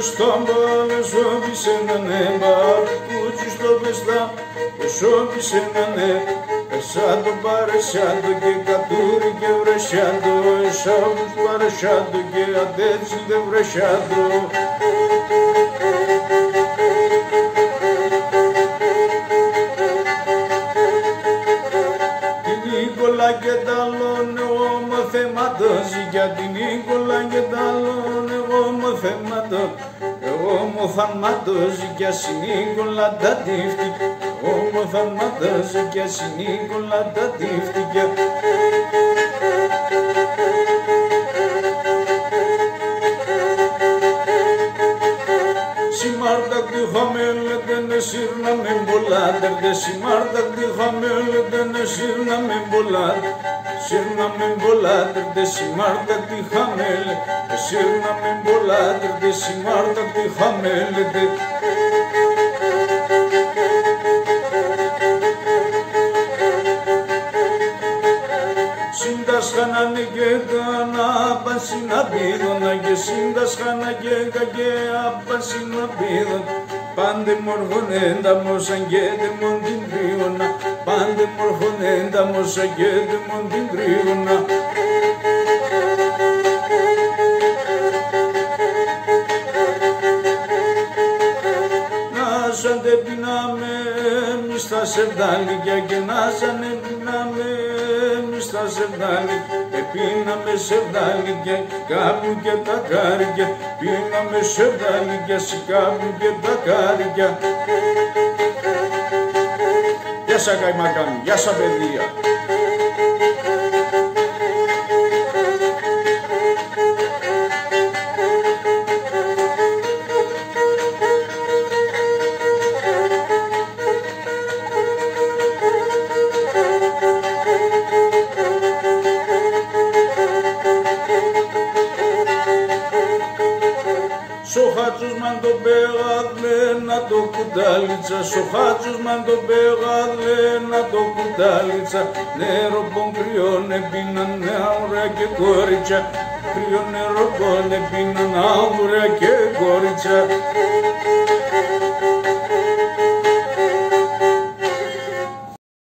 στάμπα, σώπησε να νέμπα, κούτσι στο πεστά, σώπησε να νέ. Εσάντο παρεσάντο και κατούρι και βρεσάντο, εσάβους παρεσάντο και αντέτσι δε βρεσάντο. Την Νίκολα και ταλώνε εγώ μαθαίματος, για την Νίκολα και ταλώνε εγώ μαθαίματος. Εγώ μου θαυμάτος για συνήγολα τα τύφτηκε, εγώ μου θαυμάτος για συνήγολα τα τύφτηκε. Σημάρτακτη χαμέλετε να σύρναμε μπολάτερ, σημάρτακτη χαμέλετε να σύρναμε μπολάτερ. Σύρναμε μπολάτερ, σημάρτακτη χαμέλετε, σύρναμε μπολάτερ, σημάρτακτη χαμέλετε. Σύντασχανανε και κανάπαση να πήδωνα και σύντασχανα και κακέαπαση να πήδωνα. Πάντε μορφωνέντα μόσα και δεμον την τρίωνα, πάντε μορφωνέντα μόσα και δεμον την τρίωνα. Νάσαντε πεινάμε εμείς τα σεβδάλικια και νάσανε πεινάμε εμείς τα σεβδάλικια. Πίναμε σεβδάλικια κάπου και τα κάρικια, πίναμε σεβδάλικια κάπου και τα κάρικια. Γεια σα καημακάμι, γεια σα παιδεία. Σοχάτσος μαν το πέγαδλε να το κουτάλιτσα, σοχάτσος μαν το πέγαδλε να το κουτάλιτσα. Νερό πον κρυώνε πίναν άουρα και κόριτσα, κρυό νερό πον πίναν άουρα και κόριτσα.